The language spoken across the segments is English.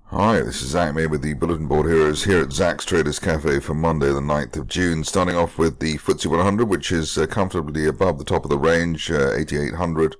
Hi, this is Zach May with the Bulletin Board Heroes here at Zach's Traders Cafe for Monday the 9th of June. Starting off with the FTSE 100, which is comfortably above the top of the range, 8,800.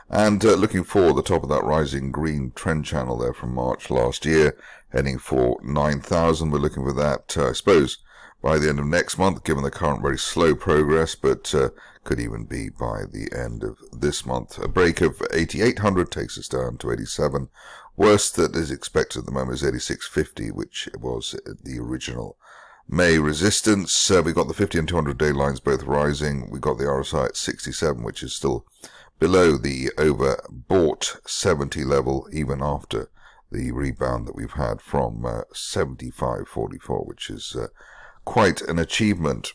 And looking for the top of that rising green trend channel there from March last year, heading for 9,000. We're looking for that, I suppose, by the end of next month, given the current very slow progress, but could even be by the end of this month. A break of 8,800 takes us down to 87. Worst that is expected at the moment is 86.50, which was the original May resistance. We've got the 50 and 200 day lines both rising. We've got the RSI at 67, which is still below the overbought 70 level, even after the rebound that we've had from 75.44, which is quite an achievement.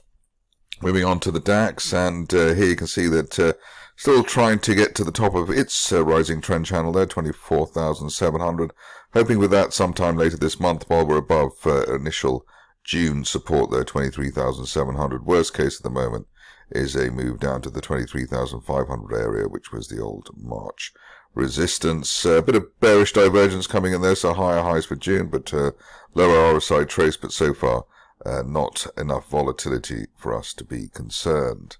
Moving on to the DAX, and here you can see that still trying to get to the top of its rising trend channel there, 24,700. Hoping with that sometime later this month, while we're above initial June support there, 23,700. Worst case at the moment is a move down to the 23,500 area, which was the old March resistance. A bit of bearish divergence coming in there, so higher highs for June, but lower RSI trace, but so far not enough volatility for us to be concerned.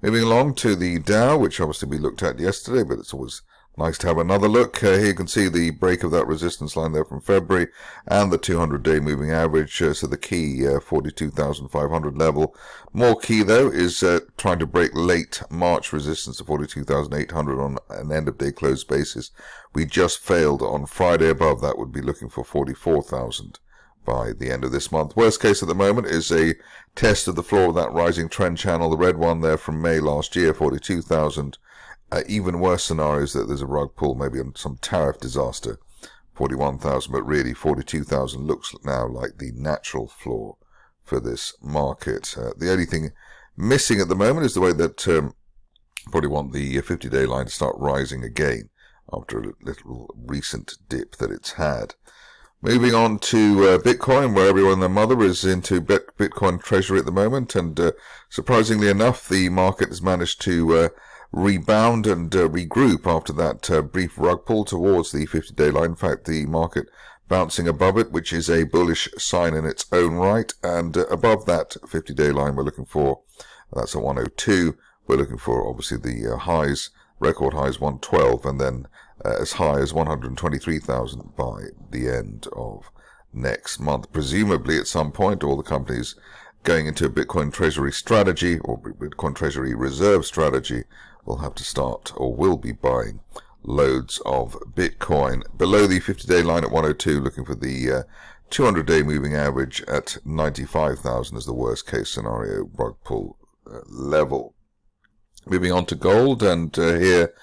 Moving along to the Dow, which obviously we looked at yesterday, but it's always nice to have another look. Here you can see the break of that resistance line there from February and the 200-day moving average. So the key 42,500 level. More key, though, is trying to break late March resistance of 42,800 on an end-of-day close basis. We just failed on Friday. Above that would be looking for 44,000. By the end of this month. Worst case at the moment is a test of the floor of that rising trend channel, the red one there from May last year, 42,000. Even worse scenarios that there's a rug pull, maybe on some tariff disaster, 41,000, but really 42,000 looks now like the natural floor for this market. The only thing missing at the moment is the way that probably want the 50-day line to start rising again after a little recent dip that it's had. Moving on to Bitcoin, where everyone and their mother is into Bitcoin treasury at the moment, and surprisingly enough, the market has managed to rebound and regroup after that brief rug pull towards the 50-day line. In fact, the market bouncing above it, which is a bullish sign in its own right, and above that 50-day line we're looking for, that's a 102, we're looking for obviously the highs, record highs 112, and then as high as 123,000 by the end of next month. Presumably at some point all the companies going into a Bitcoin treasury strategy or Bitcoin treasury reserve strategy will have to start or will be buying loads of Bitcoin. Below the 50-day line at 102, looking for the 200-day moving average at 95,000 as the worst case scenario rug pull level. Moving on to gold, and here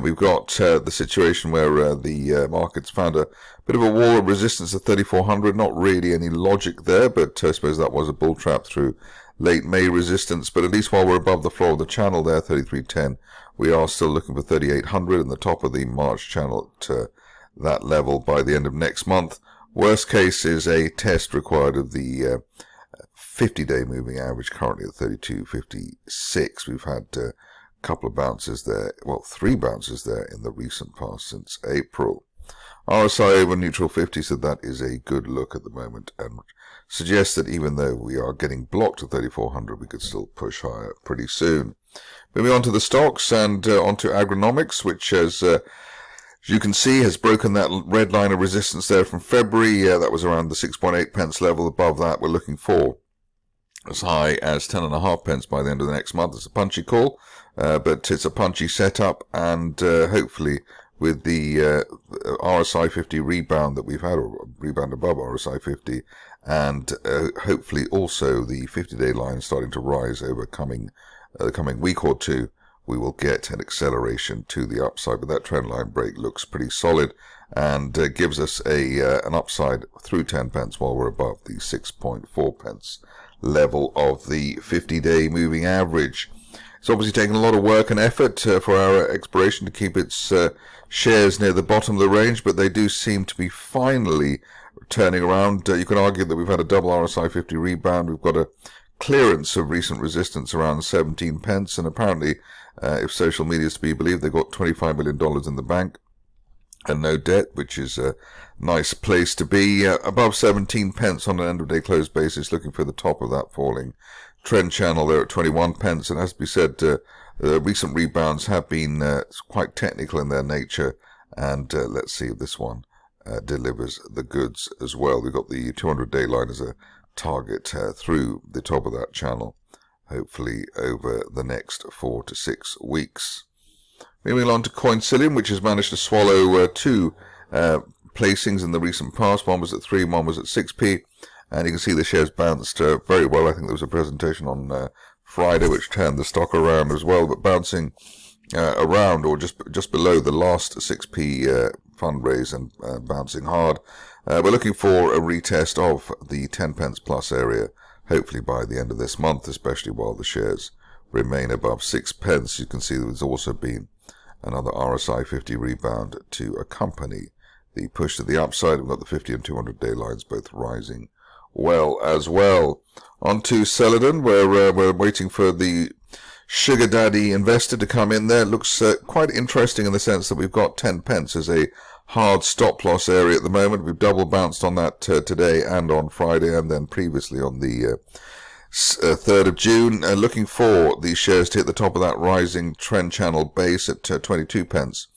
we've got the situation where the market's found a bit of a wall of resistance at 3,400. Not really any logic there, but I suppose that was a bull trap through late May resistance. But at least while we're above the floor of the channel there, 3,310, we are still looking for 3,800 and the top of the March channel at that level by the end of next month. Worst case is a test required of the 50-day moving average, currently at 32.56. We've had a couple of bounces there, well, 3 bounces there in the recent past since April. RSI over neutral 50, so that is a good look at the moment, and suggests that even though we are getting blocked at 3,400, we could still push higher pretty soon. Moving on to the stocks and onto Agronomics, which has you can see has broken that red line of resistance there from February. That was around the 6.8 pence level. Above that we're looking for as high as 10.5 pence by the end of the next month. It's a punchy call, but it's a punchy setup, and hopefully with the RSI 50 rebound that we've had, or rebound above RSI 50, and hopefully also the 50-day line starting to rise over the coming week or two, we will get an acceleration to the upside. But that trend line break looks pretty solid and gives us an upside through 10 pence while we're above the 6.4 pence level of the 50-day moving average. It's obviously taken a lot of work and effort for our exploration to keep its shares near the bottom of the range, but they do seem to be finally turning around. You can argue that we've had a double RSI 50 rebound. We've got a clearance of recent resistance around 17 pence, and apparently, if social media is to be believed, they've got $25 million in the bank. and no debt, which is a nice place to be. Above 17 pence on an end-of-day close basis, looking for the top of that falling trend channel there at 21 pence. And as we said, recent rebounds have been quite technical in their nature, and let's see if this one delivers the goods as well. We've got the 200-day line as a target through the top of that channel, hopefully over the next 4 to 6 weeks. Moving on to Coinsilium, which has managed to swallow two placings in the recent past. One was at 3, one was at 6p, and you can see the shares bounced very well. I think there was a presentation on Friday which turned the stock around as well, but bouncing around or just below the last 6p fundraise and bouncing hard. We're looking for a retest of the 10 pence plus area, hopefully by the end of this month, especially while the shares remain above 6 pence. You can see there's also been another RSI 50 rebound to accompany the push to the upside. We've got the 50 and 200-day lines both rising well as well. On to Celadon, where we're waiting for the sugar daddy investor to come in there. It looks quite interesting in the sense that we've got 10 pence as a hard stop loss area at the moment. We've double bounced on that today and on Friday, and then previously on the 3rd of June, looking for the shares to hit the top of that rising trend channel base at 22 pence.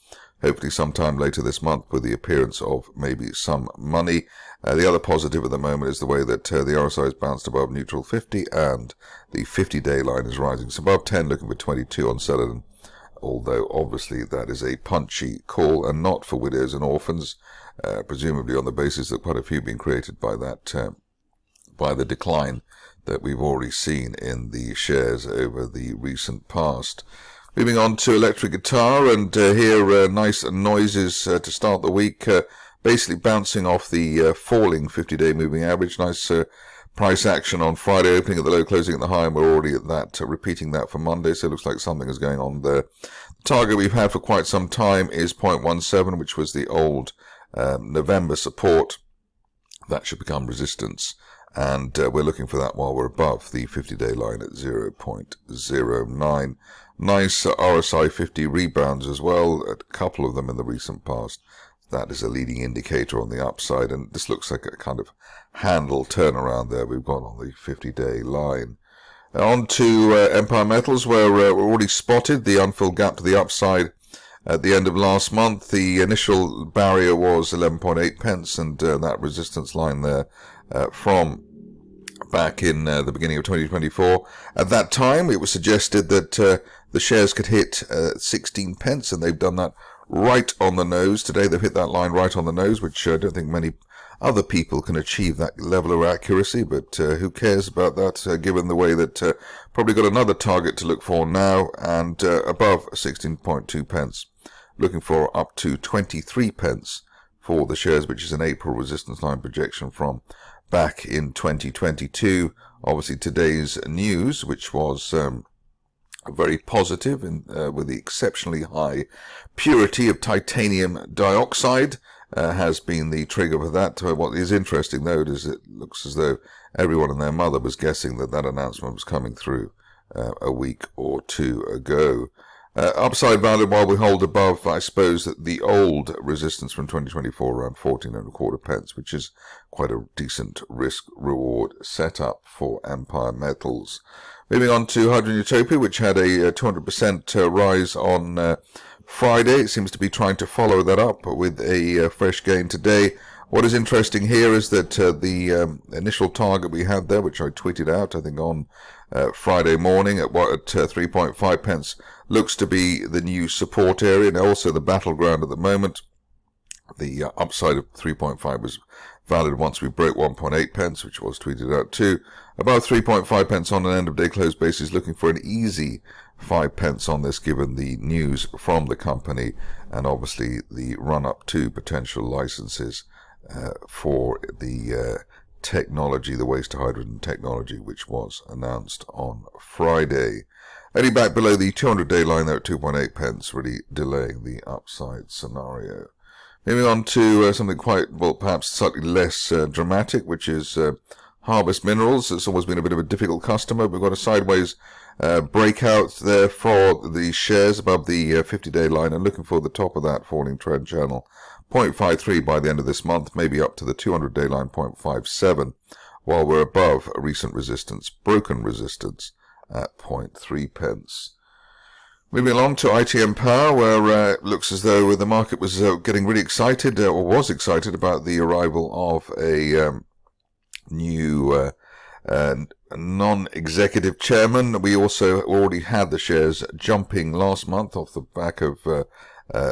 Hopefully sometime later this month with the appearance of maybe some money. The other positive at the moment is the way that the RSI has bounced above neutral 50 and the 50-day line is rising. So above 10, looking for 22 on Celadon. Although obviously that is a punchy call and not for widows and orphans, presumably on the basis that quite a few have been created by that, by the decline that we've already seen in the shares over the recent past. Moving on to electric guitar, and here nice noises to start the week, basically bouncing off the falling 50-day moving average. Nice price action on Friday, opening at the low, closing at the high, and we're already at that, repeating that for Monday, so it looks like something is going on there. The target we've had for quite some time is 0.17, which was the old November support. That should become resistance, and we're looking for that while we're above the 50-day line at 0.09. Nice RSI 50 rebounds as well, a couple of them in the recent past. That is a leading indicator on the upside, and this looks like a kind of handle turnaround there we've got on the 50-day line. On to Empire Metals, where we're already spotted the unfilled gap to the upside at the end of last month. The initial barrier was 11.8 pence, and that resistance line there from back in the beginning of 2024. At that time, it was suggested that the shares could hit 16 pence, and they've done that right on the nose. Today they've hit that line right on the nose, which I don't think many other people can achieve that level of accuracy, but who cares about that, given the way that probably got another target to look for now, and above 16.2 pence. Looking for up to 23 pence for the shares, which is an April resistance line projection from back in 2022. Obviously today's news, which was very positive, with the exceptionally high purity of titanium dioxide, has been the trigger for that. What is interesting, though, is it looks as though everyone and their mother was guessing that that announcement was coming through a week or two ago. Upside value while we hold above, I suppose, that the old resistance from 2024 around 14.25 pence, which is quite a decent risk-reward setup for Empire Metals. Moving on to Hydrotopia, which had a 200% rise on Friday. It seems to be trying to follow that up with a fresh gain today. What is interesting here is that the initial target we had there, which I tweeted out, I think on Friday morning at 3.5 pence, looks to be the new support area, and also the battleground at the moment. The upside of 3.5 was valid once we broke 1.8 pence, which was tweeted out too. About 3.5 pence on an end-of-day close basis, looking for an easy 5 pence on this, given the news from the company and obviously the run-up to potential licenses for the technology, the waste-to-hydrogen technology, which was announced on Friday. Only back below the 200-day line there at 2.8 pence, really delaying the upside scenario. Moving on to something quite, well, perhaps slightly less dramatic, which is Harvest Minerals. It's always been a bit of a difficult customer. We've got a sideways breakout there for the shares above the 50-day line, and looking for the top of that falling trend channel 0.53 by the end of this month, maybe up to the 200-day line, 0.57, while we're above a recent resistance, broken resistance, at 0.3 pence. Moving along to ITM Power, where it looks as though the market was getting really excited, or was excited, about the arrival of a new non-executive chairman. We also already had the shares jumping last month off the back of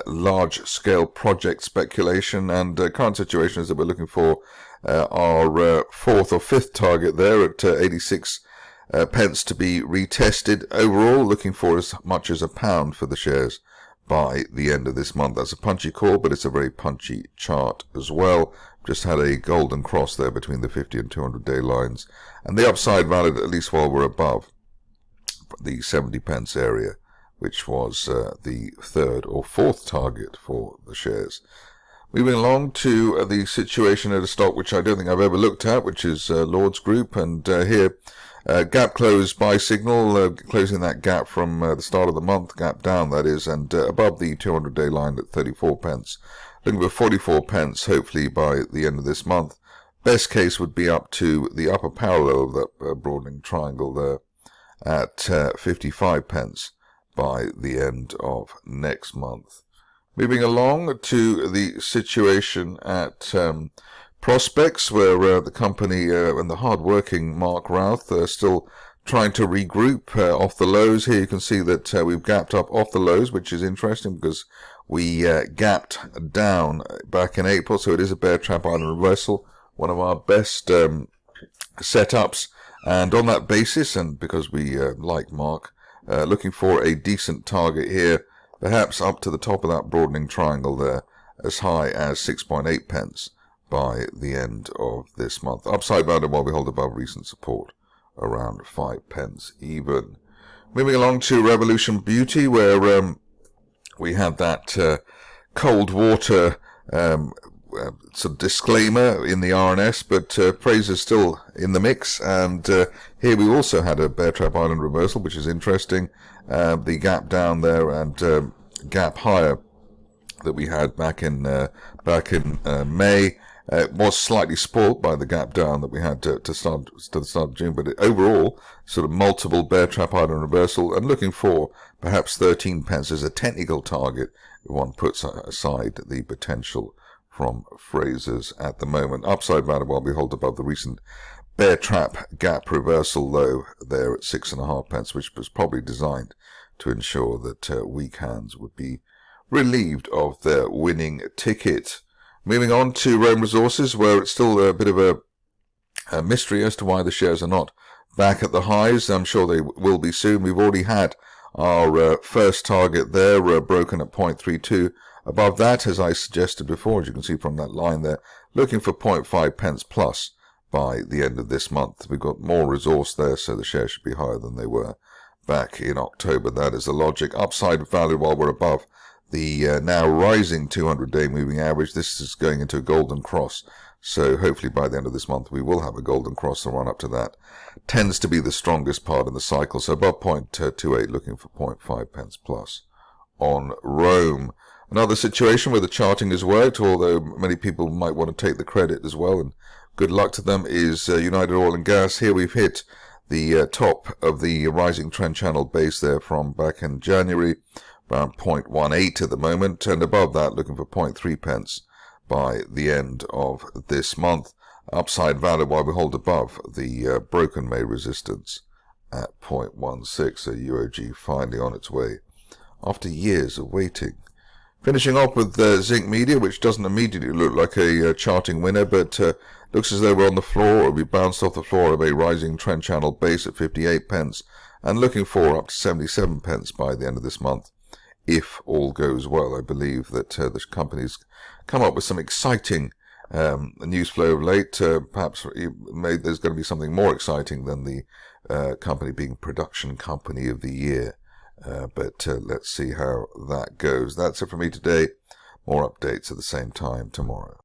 large-scale project speculation, and current situation is that we're looking for our fourth or fifth target there at 86 pence to be retested. Overall, looking for as much as £1 for the shares by the end of this month. That's a punchy call, but it's a very punchy chart as well. Just had a golden cross there between the 50 and 200-day lines, and the upside valid at least while we're above the 70 pence area, which was the third or fourth target for the shares. Moving along to the situation at a stock which I don't think I've ever looked at, which is Lords Group, and here gap close buy signal, closing that gap from the start of the month, gap down that is, and above the 200-day line at 34 pence. Looking for 44 pence hopefully by the end of this month. Best case would be up to the upper parallel of that broadening triangle there at 55 pence by the end of next month. Moving along to the situation at Prospex, where the company and the hard-working Mark Routh are still trying to regroup off the lows. Here you can see that we've gapped up off the lows, which is interesting because we gapped down back in April, so it is a bear trap island reversal, one of our best setups. And on that basis, and because we like Mark, looking for a decent target here, perhaps up to the top of that broadening triangle there, as high as 6.8 pence by the end of this month. Upside bounded while we hold above recent support around 5 pence even. Moving along to Revolution Beauty, where we had that cold water sort of disclaimer in the RNS, but praise is still in the mix, and here we also had a bear trap island reversal, which is interesting. The gap down there and gap higher that we had back in May was slightly spoilt by the gap down that we had to the start of June, but overall sort of multiple bear trap island reversal, and looking for perhaps 13 pence as a technical target if one puts aside the potential from Fraser's at the moment. Upside value while we hold above the recent bear trap gap reversal low there at 6.5 pence, which was probably designed to ensure that weak hands would be relieved of their winning ticket. Moving on to Rome Resources, where it's still a bit of a mystery as to why the shares are not back at the highs. I'm sure they will be soon. We've already had our first target there, broken at 0.32. Above that, as I suggested before, as you can see from that line there, looking for 0.5 pence plus by the end of this month. We've got more resource there, so the shares should be higher than they were back in October. That is the logic. Upside value while we're above the now rising 200-day moving average. This is going into a golden cross, so hopefully by the end of this month we will have a golden cross. The run up to that tends to be the strongest part of the cycle, so above 0.28, looking for 0.5 pence plus on Rome. Another situation where the charting has worked, although many people might want to take the credit as well, and good luck to them, is United Oil and Gas. Here we've hit the top of the rising trend channel base there from back in January, around 0.18 at the moment, and above that looking for 0.3 pence by the end of this month. Upside value while we hold above the broken May resistance at 0.16, so UOG finally on its way after years of waiting. Finishing off with Zinc Media, which doesn't immediately look like a charting winner, but looks as though we're on the floor, or we bounced off the floor of a rising trend channel base at 58 pence, and looking for up to 77 pence by the end of this month, if all goes well. I believe that the company's come up with some exciting news flow of late. Perhaps there's going to be something more exciting than the company being Production Company of the Year. But let's see how that goes. That's it for me today. More updates at the same time tomorrow.